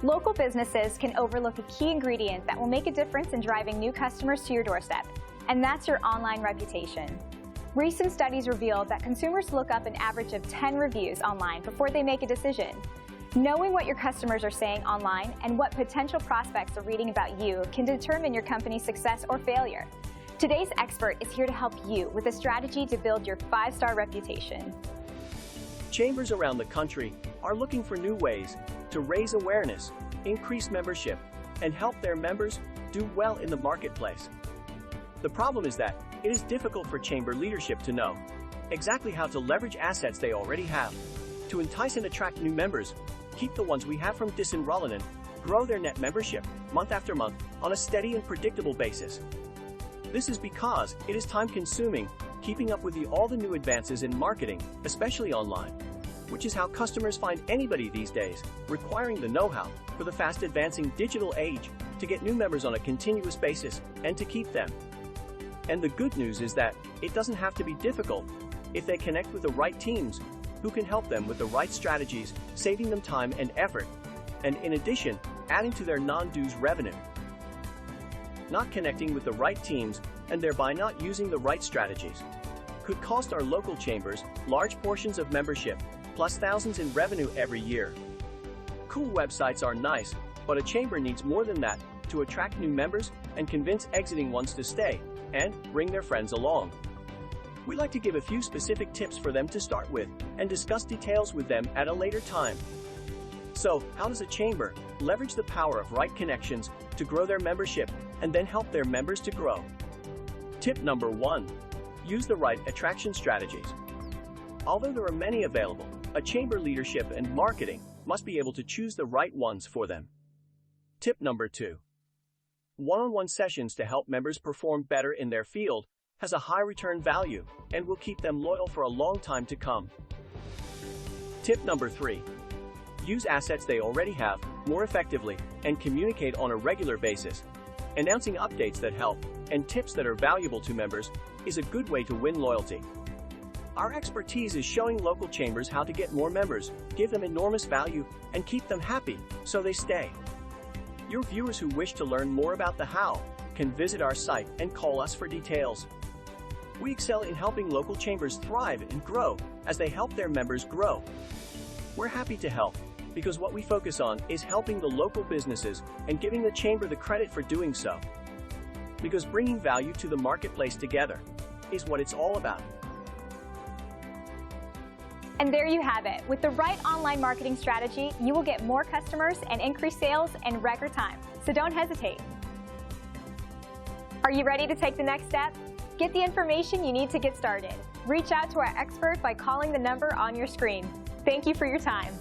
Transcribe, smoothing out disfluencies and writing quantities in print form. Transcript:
Local businesses can overlook a key ingredient that will make a difference in driving new customers to your doorstep, and that's your online reputation. Recent studies revealed that consumers look up an average of 10 reviews online before they make a decision. Knowing what your customers are saying online and what potential prospects are reading about you can determine your company's success or failure. Today's expert is here to help you with a strategy to build your 5-star reputation. Chambers around the country are looking for new ways to raise awareness, increase membership, and help their members do well in the marketplace. The problem is that it is difficult for chamber leadership to know exactly how to leverage assets they already have to entice and attract new members, keep the ones we have from disenrolling, and grow their net membership month after month on a steady and predictable basis. This is because it is time-consuming keeping up with all the new advances in marketing, especially online, which is how customers find anybody these days, requiring the know-how for the fast-advancing digital age to get new members on a continuous basis and to keep them. And the good news is that it doesn't have to be difficult if they connect with the right teams who can help them with the right strategies, saving them time and effort, and in addition, adding to their non-dues revenue. Not connecting with the right teams and thereby not using the right strategies could cost our local chambers large portions of membership, plus thousands in revenue every year. Cool websites are nice, but a chamber needs more than that to attract new members and convince exiting ones to stay and bring their friends along. We like to give a few specific tips for them to start with and discuss details with them at a later time. So, how does a chamber leverage the power of right connections to grow their membership and then help their members to grow? Tip number 1. Use the right attraction strategies. Although there are many available, a chamber leadership and marketing must be able to choose the right ones for them. Tip number 2. One-on-one sessions to help members perform better in their field has a high return value and will keep them loyal for a long time to come. Tip number 3. Use assets they already have more effectively and communicate on a regular basis. Announcing updates that help and tips that are valuable to members is a good way to win loyalty. Our expertise is showing local chambers how to get more members, give them enormous value, and keep them happy so they stay. Your viewers who wish to learn more about the how can visit our site and call us for details. We excel in helping local chambers thrive and grow as they help their members grow. We're happy to help because what we focus on is helping the local businesses and giving the chamber the credit for doing so. Because bringing value to the marketplace together is what it's all about. And there you have it. With the right online marketing strategy, you will get more customers and increase sales in record time. So don't hesitate. Are you ready to take the next step? Get the information you need to get started. Reach out to our expert by calling the number on your screen. Thank you for your time.